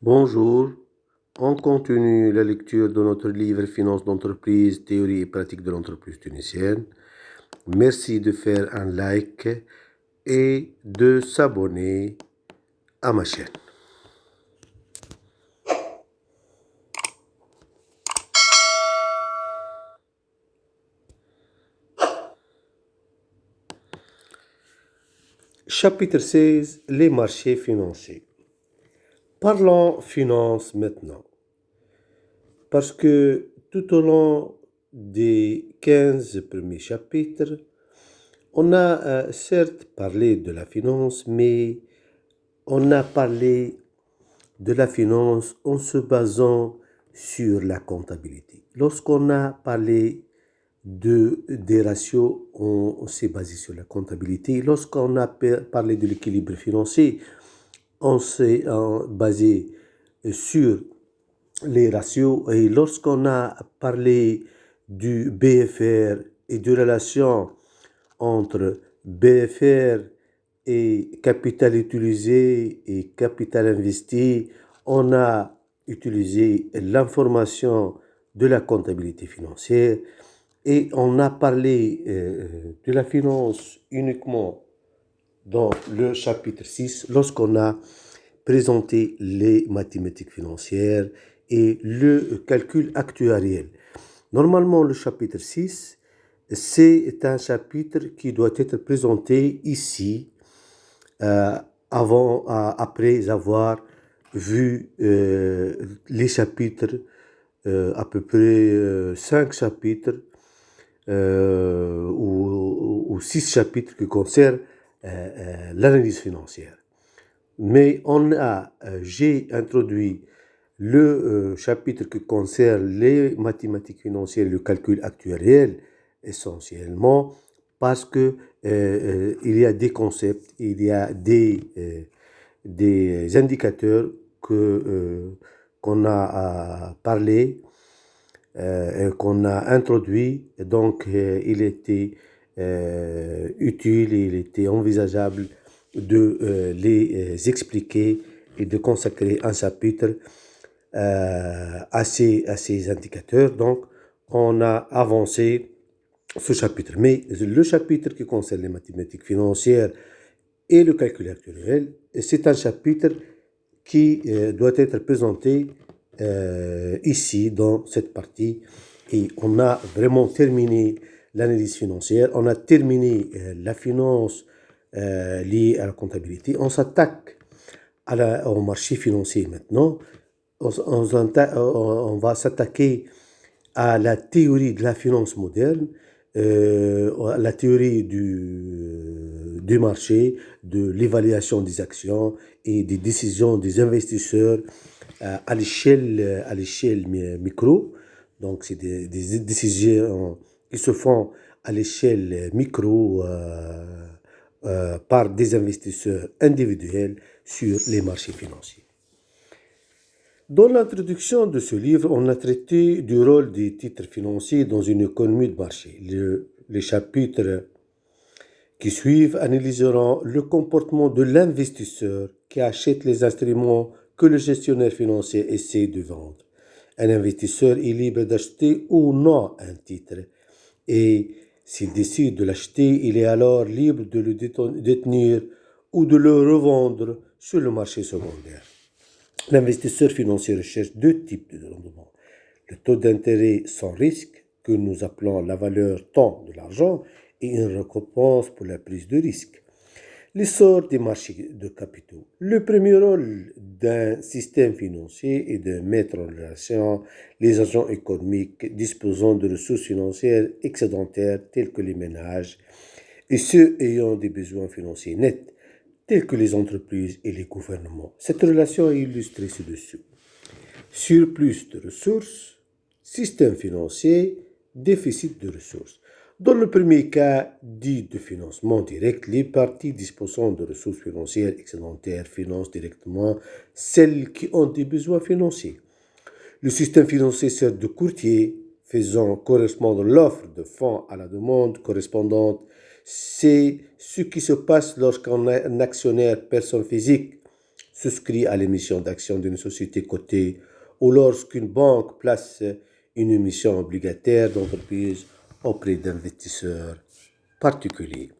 Bonjour, on continue la lecture de notre livre Finances d'entreprise, théorie et pratique de l'entreprise tunisienne. Merci de faire un like et de s'abonner à ma chaîne. Chapitre 16, les marchés financiers. Parlons finances maintenant. Parce que tout au long des 15 premiers chapitres, on a certes parlé de la finance, mais on a parlé de la finance en se basant sur la comptabilité. Lorsqu'on a parlé des ratios, on s'est basé sur la comptabilité. Lorsqu'on a parlé de l'équilibre financier, on s'est basé sur les ratios. Et lorsqu'on a parlé du BFR et de relation entre BFR et capital utilisé et capital investi, on a utilisé l'information de la comptabilité financière et on a parlé de la finance uniquement dans le chapitre 6 lorsqu'on a présenté les mathématiques financières et le calcul actuariel. Normalement, le chapitre 6, c'est un chapitre qui doit être présenté ici après avoir vu les chapitres, à peu près 5 chapitres ou 6 chapitres qui concernent l'analyse financière. Mais j'ai introduit le chapitre qui concerne les mathématiques financières, le calcul actuariel, essentiellement parce que il y a des concepts, il y a des indicateurs qu'on a parlé, qu'on a introduit. Et donc, il était utile et il était envisageable de les expliquer et de consacrer un chapitre à ces indicateurs. Donc, on a avancé ce chapitre. Mais le chapitre qui concerne les mathématiques financières et le calcul actuel, c'est un chapitre qui doit être présenté ici, dans cette partie. Et on a vraiment terminé l'analyse financière, on a terminé la finance liée à la comptabilité. On s'attaque au marché financier maintenant. On va s'attaquer à la théorie de la finance moderne, à la théorie du marché, de l'évaluation des actions et des décisions des investisseurs à l'échelle micro. Donc, c'est des décisions qui se font à l'échelle micro par des investisseurs individuels sur les marchés financiers. Dans l'introduction de ce livre, on a traité du rôle des titres financiers dans une économie de marché. Les chapitres qui suivent analyseront le comportement de l'investisseur qui achète les instruments que le gestionnaire financier essaie de vendre. Un investisseur est libre d'acheter ou non un titre et s'il décide de l'acheter, il est alors libre de le détenir ou de le revendre sur le marché secondaire. L'investisseur financier recherche deux types de rendement. Le taux d'intérêt sans risque, que nous appelons la valeur temps de l'argent, et une récompense pour la prise de risque. L'essor des marchés de capitaux. Le premier rôle d'un système financier est de mettre en relation les agents économiques disposant de ressources financières excédentaires tels que les ménages et ceux ayant des besoins financiers nets tels que les entreprises et les gouvernements. Cette relation est illustrée ci-dessous. Surplus de ressources, système financier, déficit de ressources. Dans le premier cas, dit de financement direct, les parties disposant de ressources financières excédentaires financent directement celles qui ont des besoins financiers. Le système financier sert de courtier, faisant correspondre l'offre de fonds à la demande correspondante. C'est ce qui se passe lorsqu'un actionnaire, personne physique, souscrit à l'émission d'actions d'une société cotée ou lorsqu'une banque place une émission obligataire d'entreprise auprès d'investisseurs particuliers.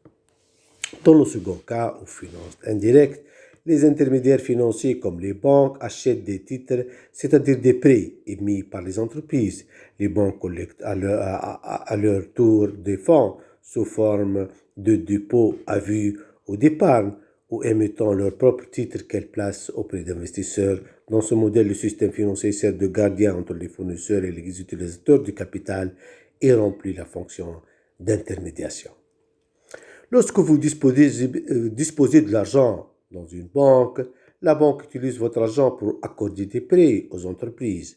Dans le second cas, aux finances indirectes, les intermédiaires financiers comme les banques achètent des titres, c'est-à-dire des prêts émis par les entreprises. Les banques collectent à leur tour des fonds sous forme de dépôts à vue ou d'épargne ou émettant leurs propres titres qu'elles placent auprès d'investisseurs. Dans ce modèle, le système financier sert de gardien entre les fournisseurs et les utilisateurs du capital et remplit la fonction d'intermédiation. Lorsque vous disposez de l'argent dans une banque, la banque utilise votre argent pour accorder des prêts aux entreprises.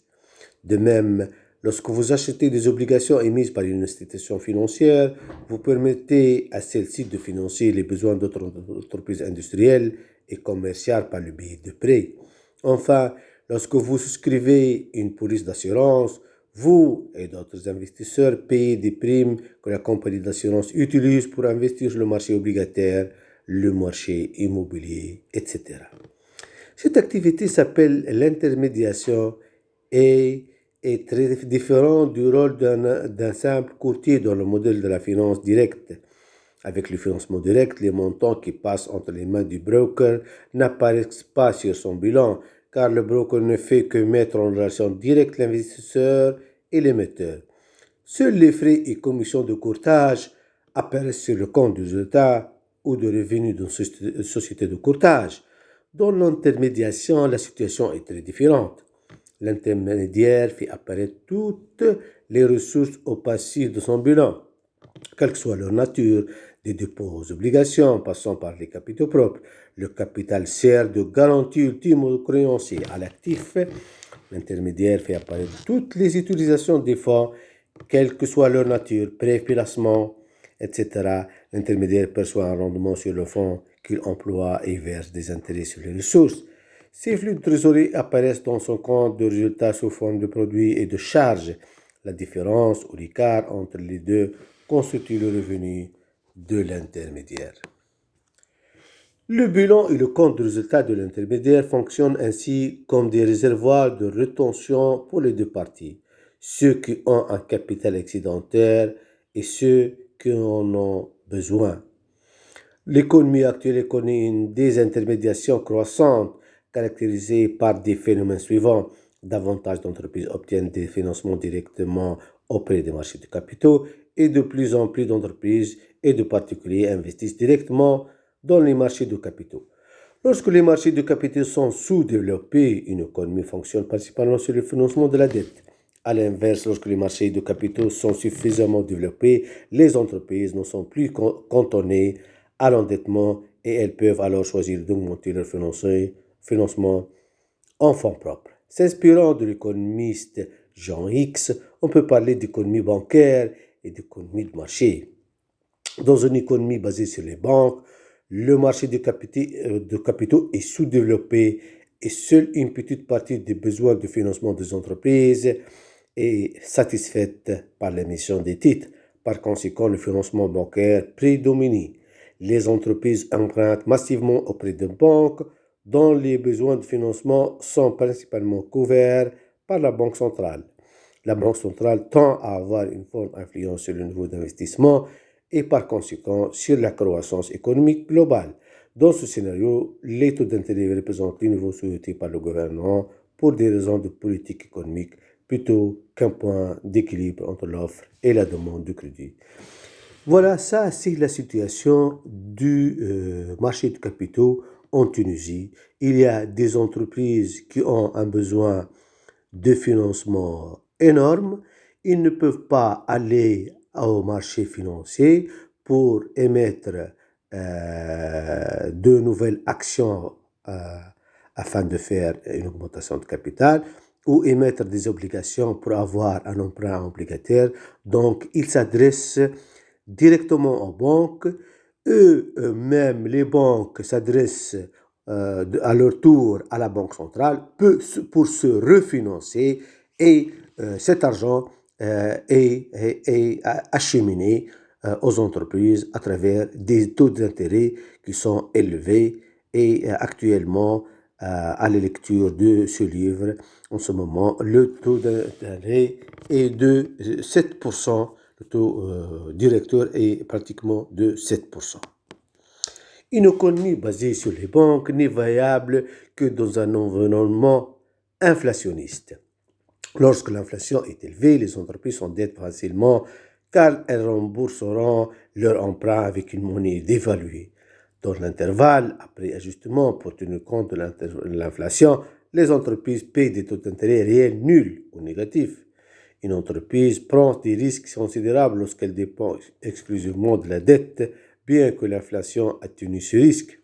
De même, lorsque vous achetez des obligations émises par une institution financière, vous permettez à celle-ci de financer les besoins d'autres entreprises industrielles et commerciales par le biais de prêts. Enfin, lorsque vous souscrivez une police d'assurance, vous et d'autres investisseurs payez des primes que la compagnie d'assurance utilise pour investir sur le marché obligataire, le marché immobilier, etc. Cette activité s'appelle l'intermédiation et est très différente du rôle d'un simple courtier dans le modèle de la finance directe. Avec le financement direct, les montants qui passent entre les mains du broker n'apparaissent pas sur son bilan, car le broker ne fait que mettre en relation directe l'investisseur et l'émetteur. Seuls les frais et commissions de courtage apparaissent sur le compte de résultat ou de revenus d'une société de courtage. Dans l'intermédiation, la situation est très différente. L'intermédiaire fait apparaître toutes les ressources au passif de son bilan, quelle que soit leur nature, des dépôts aux obligations, passant par les capitaux propres. Le capital sert de garantie ultime aux créanciers. À l'actif, l'intermédiaire fait apparaître toutes les utilisations des fonds, quelle que soit leur nature, prêt, placement, etc. L'intermédiaire perçoit un rendement sur le fonds qu'il emploie et verse des intérêts sur les ressources. Ces flux de trésorerie apparaissent dans son compte de résultats sous forme de produits et de charges. La différence ou l'écart entre les deux constitue le revenu de l'intermédiaire. Le bilan et le compte de résultat de l'intermédiaire fonctionnent ainsi comme des réservoirs de rétention pour les deux parties, ceux qui ont un capital excédentaire et ceux qui en ont besoin. L'économie actuelle connaît une désintermédiation croissante caractérisée par des phénomènes suivants. Davantage d'entreprises obtiennent des financements directement auprès des marchés de capitaux et de plus en plus d'entreprises et de particuliers investissent directement dans les marchés de capitaux. Lorsque les marchés de capitaux sont sous-développés, une économie fonctionne principalement sur le financement de la dette. À l'inverse, lorsque les marchés de capitaux sont suffisamment développés, les entreprises ne sont plus cantonnées à l'endettement et elles peuvent alors choisir d'augmenter leur financement en fonds propres. S'inspirant de l'économiste Jean X, on peut parler d'économie bancaire et d'économie de marché. Dans une économie basée sur les banques, le marché de capitaux est sous-développé et seule une petite partie des besoins de financement des entreprises est satisfaite par l'émission des titres. Par conséquent, le financement bancaire prédomine. Les entreprises empruntent massivement auprès de banques dont les besoins de financement sont principalement couverts par la Banque centrale. La Banque centrale tend à avoir une forte influence sur le niveau d'investissement et par conséquent sur la croissance économique globale. Dans ce scénario, les taux d'intérêt représentent le niveau souhaité par le gouvernement pour des raisons de politique économique plutôt qu'un point d'équilibre entre l'offre et la demande de crédit. Voilà, ça c'est la situation du marché de capitaux en Tunisie. Il y a des entreprises qui ont un besoin de financement énorme. Ils ne peuvent pas aller au marché financier pour émettre de nouvelles actions afin de faire une augmentation de capital ou émettre des obligations pour avoir un emprunt obligataire. Donc, ils s'adressent directement aux banques. Eux-mêmes, les banques s'adressent à leur tour à la Banque centrale pour se refinancer et cet argent est acheminé aux entreprises à travers des taux d'intérêt qui sont élevés et actuellement à la lecture de ce livre. En ce moment, le taux d'intérêt est de 7%. Le taux directeur est pratiquement de 7%. Une économie basée sur les banques n'est viable que dans un environnement inflationniste. Lorsque l'inflation est élevée, les entreprises s'endettent facilement car elles rembourseront leur emprunt avec une monnaie dévaluée. Dans l'intervalle, après ajustement pour tenir compte de l'inflation, les entreprises payent des taux d'intérêt réels nuls ou négatifs. Une entreprise prend des risques considérables lorsqu'elle dépend exclusivement de la dette, bien que l'inflation atténue ce risque.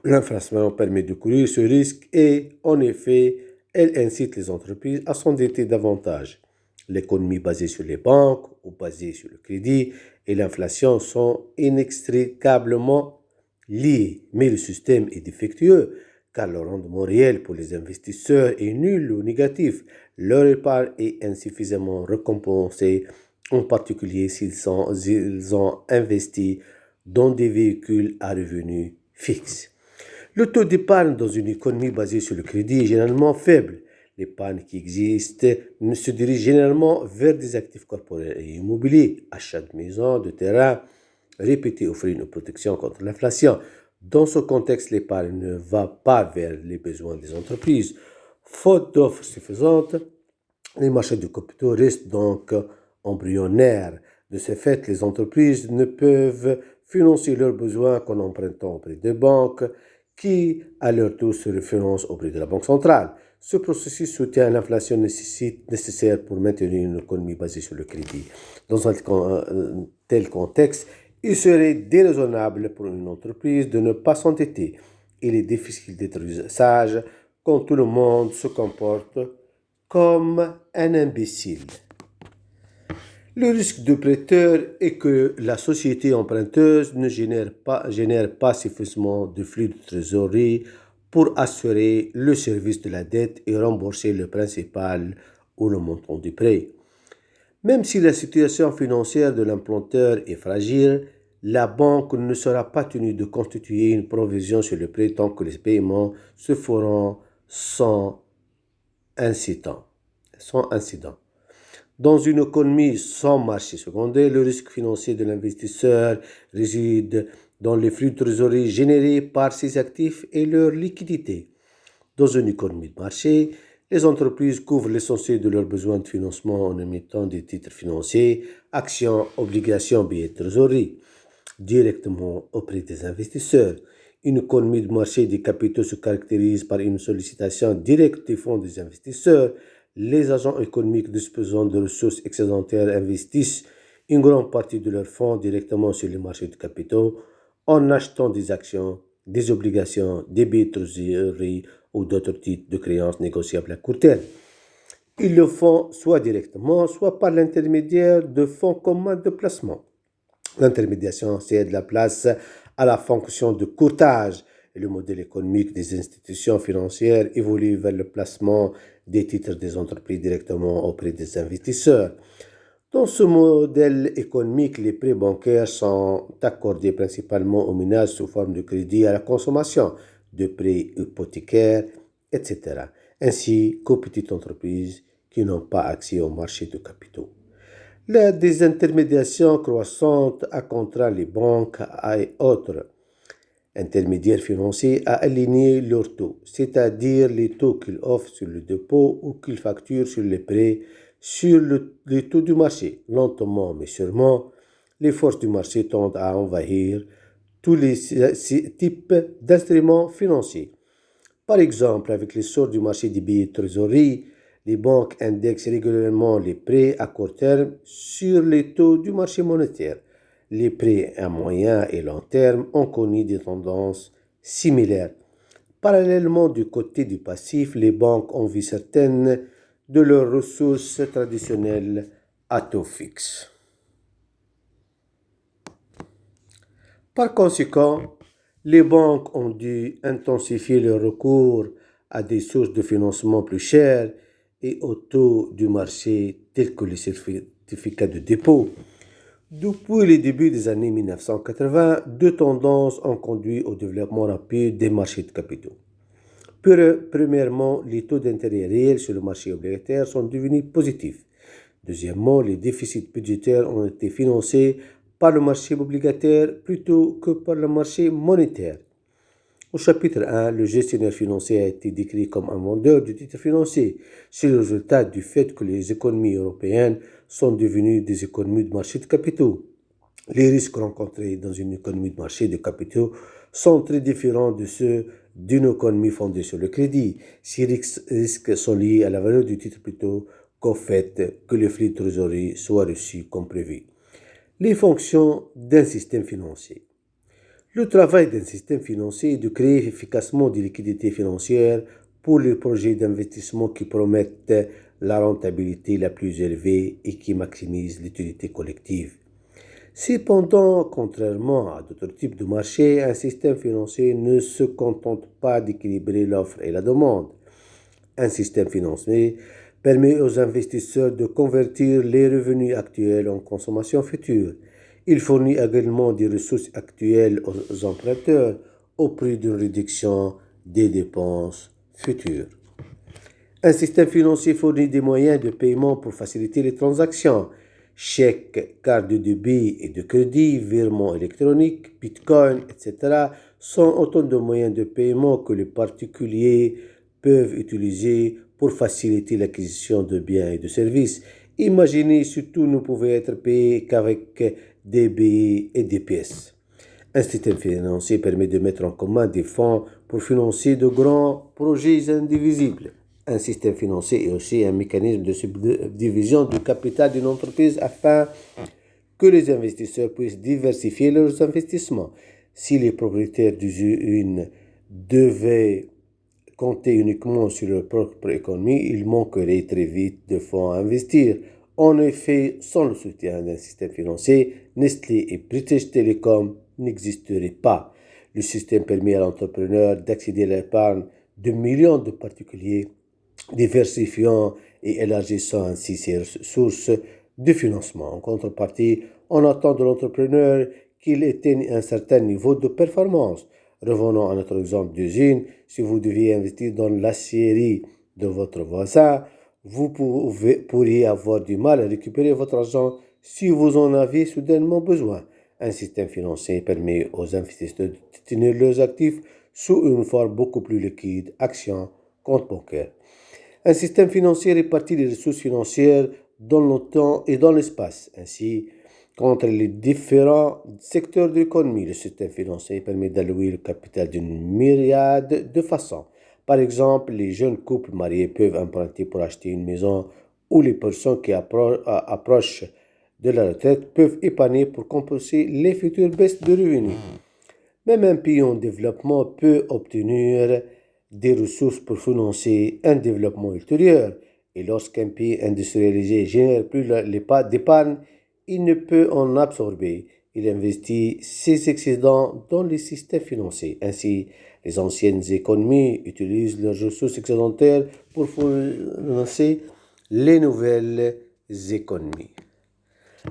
L'inflation permet de courir ce risque et, en effet, elle incite les entreprises à s'endetter davantage. L'économie basée sur les banques ou basée sur le crédit et l'inflation sont inextricablement liées, mais le système est défectueux car le rendement réel pour les investisseurs est nul ou négatif. Leur épargne est insuffisamment récompensée, en particulier s'ils ont investi dans des véhicules à revenus fixes. Le taux d'épargne dans une économie basée sur le crédit est généralement faible. L'épargne qui existe se dirige généralement vers des actifs corporels et immobiliers, achats de maisons, de terrains, répétés offrent une protection contre l'inflation. Dans ce contexte, l'épargne ne va pas vers les besoins des entreprises. Faute d'offres suffisantes, les marchés de capitaux restent donc embryonnaires. De ce fait, les entreprises ne peuvent financer leurs besoins qu'en empruntant auprès des banques, qui, à leur tour, se référencent auprès de la Banque centrale. Ce processus soutient l'inflation nécessaire pour maintenir une économie basée sur le crédit. Dans un tel contexte, il serait déraisonnable pour une entreprise de ne pas s'endetter. Il est difficile d'être sage quand tout le monde se comporte comme un imbécile. Le risque de prêteur est que la société emprunteuse ne génère pas suffisamment de flux de trésorerie pour assurer le service de la dette et rembourser le principal ou le montant du prêt. Même si la situation financière de l'implanteur est fragile, la banque ne sera pas tenue de constituer une provision sur le prêt tant que les paiements se feront sans incident. Dans une économie sans marché secondaire, le risque financier de l'investisseur réside dans les flux de trésorerie générés par ses actifs et leur liquidité. Dans une économie de marché, les entreprises couvrent l'essentiel de leurs besoins de financement en émettant des titres financiers, actions, obligations, billets de trésorerie, directement auprès des investisseurs. Une économie de marché des capitaux se caractérise par une sollicitation directe des fonds des investisseurs. Les agents économiques disposant de ressources excédentaires investissent une grande partie de leurs fonds directement sur les marchés de capitaux en achetant des actions, des obligations, des billets de trésorerie ou d'autres titres de créances négociables à court terme. Ils le font soit directement, soit par l'intermédiaire de fonds communs de placement. L'intermédiation cède la place à la fonction de courtage et le modèle économique des institutions financières évolue vers le placement des titres des entreprises directement auprès des investisseurs. Dans ce modèle économique, les prêts bancaires sont accordés principalement aux ménages sous forme de crédit à la consommation, de prêts hypothécaires, etc., ainsi qu'aux petites entreprises qui n'ont pas accès au marché de capitaux. La désintermédiation croissante a contraint les banques et autres intermédiaires financiers à aligner leurs taux, c'est-à-dire les taux qu'ils offrent sur le dépôt ou qu'ils facturent sur les prêts sur les taux du marché. Lentement mais sûrement, les forces du marché tendent à envahir tous les types d'instruments financiers. Par exemple, avec l'essor du marché des billets de trésorerie, les banques indexent régulièrement les prêts à court terme sur les taux du marché monétaire. Les prêts à moyen et long terme ont connu des tendances similaires. Parallèlement, du côté du passif, les banques ont vu certaines de leurs ressources traditionnelles à taux fixe. Par conséquent, les banques ont dû intensifier le recours à des sources de financement plus chères et aux taux du marché tels que les certificats de dépôt. Depuis le début des années 1980, deux tendances ont conduit au développement rapide des marchés de capitaux. Premièrement, les taux d'intérêt réels sur le marché obligataire sont devenus positifs. Deuxièmement, les déficits budgétaires ont été financés par le marché obligataire plutôt que par le marché monétaire. Au chapitre 1, le gestionnaire financier a été décrit comme un vendeur de titres financiers. C'est le résultat du fait que les économies européennes sont devenues des économies de marché de capitaux. Les risques rencontrés dans une économie de marché de capitaux sont très différents de ceux d'une économie fondée sur le crédit. Ces risques sont liés à la valeur du titre plutôt qu'au fait que les flux de trésorerie soient reçus comme prévu. Les fonctions d'un système financier. Le travail d'un système financier est de créer efficacement des liquidités financières pour les projets d'investissement qui promettent la rentabilité la plus élevée et qui maximisent l'utilité collective. Cependant, contrairement à d'autres types de marchés, un système financier ne se contente pas d'équilibrer l'offre et la demande. Un système financier permet aux investisseurs de convertir les revenus actuels en consommation future. Il fournit également des ressources actuelles aux emprunteurs au prix d'une réduction des dépenses futures. Un système financier fournit des moyens de paiement pour faciliter les transactions. Chèques, cartes de débit et de crédit, virements électroniques, bitcoin, etc. sont autant de moyens de paiement que les particuliers peuvent utiliser pour faciliter l'acquisition de biens et de services. Imaginez si tout ne pouvait être payé qu'avec des billets et des pièces. Un système financier permet de mettre en commun des fonds pour financer de grands projets indivisibles. Un système financier est aussi un mécanisme de subdivision du capital d'une entreprise afin que les investisseurs puissent diversifier leurs investissements. Si les propriétaires d'une devaient compter uniquement sur leur propre économie, il manquerait très vite de fonds à investir. En effet, sans le soutien d'un système financier, Nestlé et British Telecom n'existeraient pas. Le système permet à l'entrepreneur d'accéder à l'épargne de millions de particuliers, diversifiant et élargissant ainsi ses sources de financement. En contrepartie, on attend de l'entrepreneur qu'il atteigne un certain niveau de performance. Revenons à notre exemple d'usine. Si vous deviez investir dans l'acierie de votre voisin, vous pourriez avoir du mal à récupérer votre argent si vous en avez soudainement besoin. Un système financier permet aux investisseurs de détenir leurs actifs sous une forme beaucoup plus liquide, actions, compte bancaire. Un système financier répartit les ressources financières dans le temps et dans l'espace. Ainsi, entre les différents secteurs de l'économie, le système financier permet d'allouer le capital d'une myriade de façons. Par exemple, les jeunes couples mariés peuvent emprunter pour acheter une maison ou les personnes qui approchent de la retraite peuvent épargner pour compenser les futures baisses de revenus. Même un pays en développement peut obtenir des ressources pour financer un développement ultérieur. Et lorsqu'un pays industrialisé génère plus d'épargne, il ne peut en absorber. Il investit ses excédents dans les systèmes financiers. Ainsi, les anciennes économies utilisent leurs ressources excédentaires pour financer les nouvelles économies.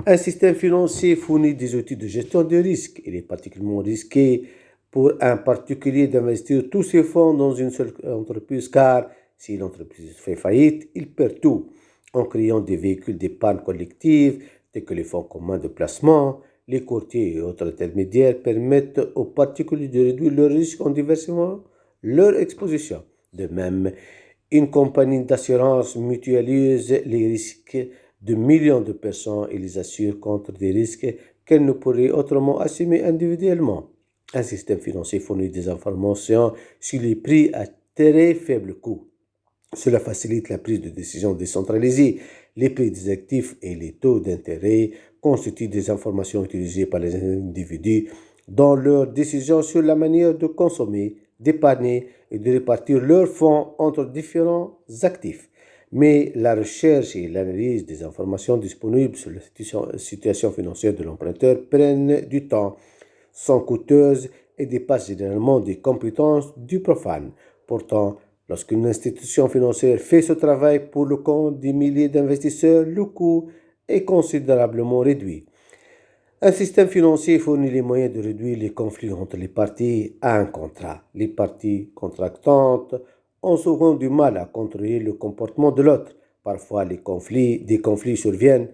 Un système financier fournit des outils de gestion de risque. Il est particulièrement risqué pour un particulier d'investir tous ses fonds dans une seule entreprise car si l'entreprise fait faillite, il perd tout. En créant des véhicules d'épargne collective, tels que les fonds communs de placement, les courtiers et autres intermédiaires permettent aux particuliers de réduire leurs risques en diversifiant leur exposition. De même, une compagnie d'assurance mutualise les risques de millions de personnes et les assure contre des risques qu'elles ne pourraient autrement assumer individuellement. Un système financier fournit des informations sur les prix à très faible coût. Cela facilite la prise de décision décentralisée. Les prix des actifs et les taux d'intérêt constituent des informations utilisées par les individus dans leurs décisions sur la manière de consommer, d'épargner et de répartir leurs fonds entre différents actifs. Mais la recherche et l'analyse des informations disponibles sur la situation financière de l'emprunteur prennent du temps, sont coûteuses et dépassent généralement des compétences du profane. Pourtant, lorsqu'une institution financière fait ce travail pour le compte des milliers d'investisseurs, le coût est considérablement réduit. Un système financier fournit les moyens de réduire les conflits entre les parties à un contrat. Les parties contractantes ont souvent du mal à contrôler le comportement de l'autre. Parfois, des conflits surviennent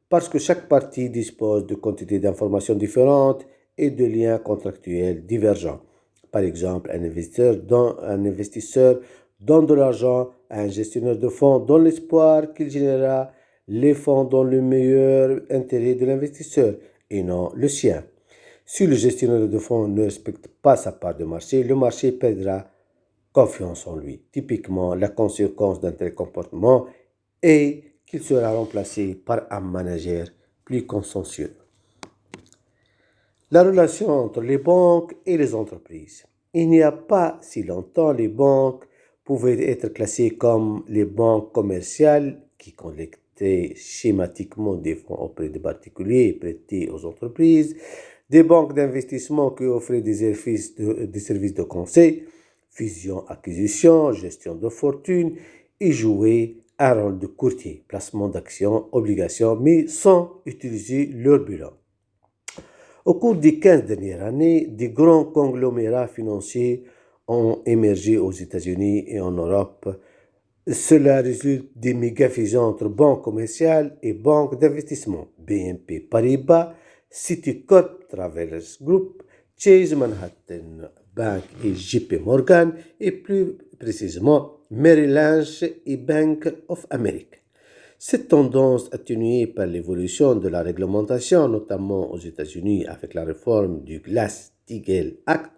parce que chaque partie dispose de quantités d'informations différentes et de liens contractuels divergents. Par exemple, un investisseur donne de l'argent à un gestionnaire de fonds dans l'espoir qu'il générera les fonds dans le meilleur intérêt de l'investisseur et non le sien. Si le gestionnaire de fonds ne respecte pas sa part de marché, le marché perdra confiance en lui. Typiquement, la conséquence d'un tel comportement est qu'il sera remplacé par un manager plus consciencieux. La relation entre les banques et les entreprises. Il n'y a pas si longtemps, les banques pouvaient être classées comme les banques commerciales qui collectaient schématiquement des fonds auprès des particuliers et prêtaient aux entreprises, des banques d'investissement qui offraient des services de conseil, fusion, acquisition, gestion de fortune et jouaient un rôle de courtier, placement d'actions, obligations, mais sans utiliser leur bilan. Au cours des 15 dernières années, des grands conglomérats financiers ont émergé aux États-Unis et en Europe. Cela résulte des méga-fusions entre banques commerciales et banques d'investissement. BNP Paribas, Citicorp Travelers Group, Chase Manhattan Bank et JP Morgan, et plus précisément Merrill Lynch et Bank of America. Cette tendance, atténuée par l'évolution de la réglementation, notamment aux États-Unis avec la réforme du Glass-Steagall Act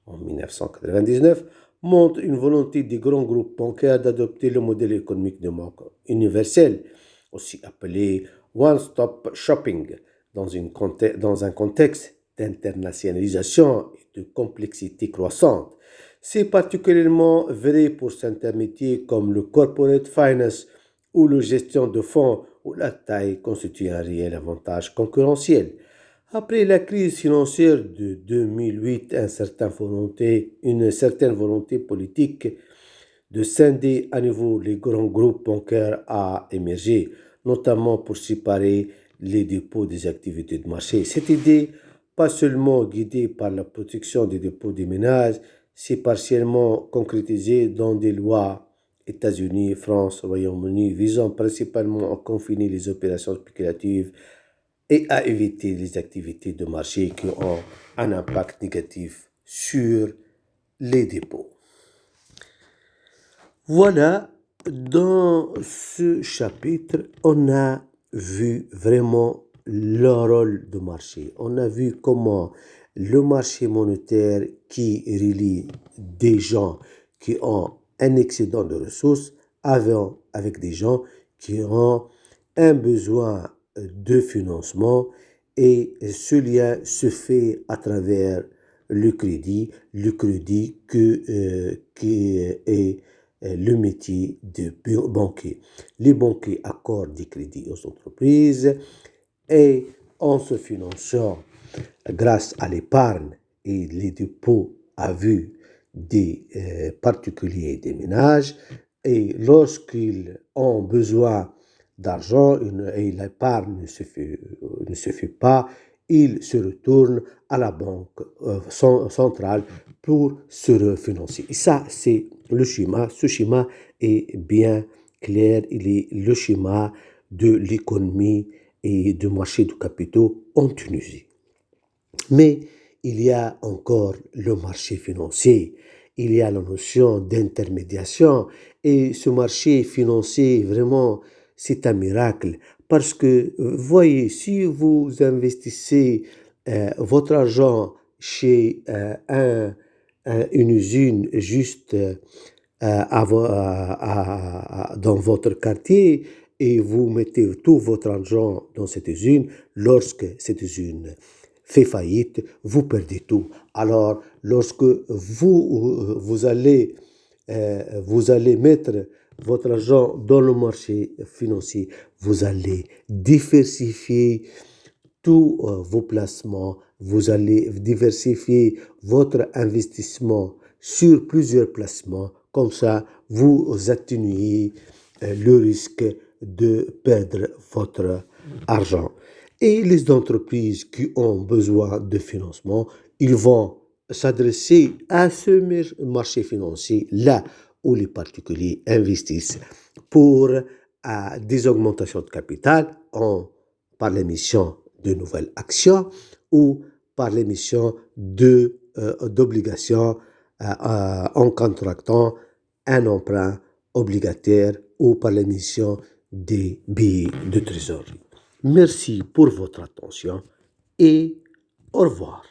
en 1999, montre une volonté des grands groupes bancaires d'adopter le modèle économique de banque universel, aussi appelé one-stop shopping, dans un contexte d'internationalisation et de complexité croissante. C'est particulièrement vrai pour certains métiers comme le corporate finance ou la gestion de fonds, où la taille constitue un réel avantage concurrentiel. Après la crise financière de 2008, une certaine volonté politique de scinder à nouveau les grands groupes bancaires a émergé, notamment pour séparer les dépôts des activités de marché. Cette idée, pas seulement guidée par la protection des dépôts des ménages, s'est partiellement concrétisée dans des lois États-Unis, France, Royaume-Uni, visant principalement à confiner les opérations spéculatives et à éviter les activités de marché qui ont un impact négatif sur les dépôts. Voilà, dans ce chapitre, on a vu vraiment le rôle du marché. On a vu comment le marché monétaire qui relie des gens qui ont un excédent de ressources avec des gens qui ont un besoin de financement, et ce lien se fait à travers le crédit qui est le métier de banquier. Les banquiers accordent des crédits aux entreprises et en se finançant grâce à l'épargne et les dépôts à vue des particuliers et des ménages, et lorsqu'ils ont besoin d'argent et l'épargne ne se fait pas, ils se retournent à la banque centrale pour se refinancer. Et ça, c'est le schéma. Ce schéma est bien clair. Il est le schéma de l'économie et du marché du capitaux en Tunisie. Mais il y a encore le marché financier, il y a la notion d'intermédiation, et ce marché financier, vraiment, c'est un miracle parce que, voyez, si vous investissez votre argent chez une usine juste dans votre quartier et vous mettez tout votre argent dans cette usine, lorsque cette usine fait faillite, vous perdez tout. Alors, lorsque vous allez mettre votre argent dans le marché financier, vous allez diversifier tous vos placements, vous allez diversifier votre investissement sur plusieurs placements. Comme ça, vous atténuez le risque de perdre votre argent. Et les entreprises qui ont besoin de financement, ils vont s'adresser à ce marché financier, là où les particuliers investissent pour des augmentations de capital par l'émission de nouvelles actions ou par l'émission d'obligations en contractant un emprunt obligataire ou par l'émission des billets de trésorerie. Merci pour votre attention et au revoir.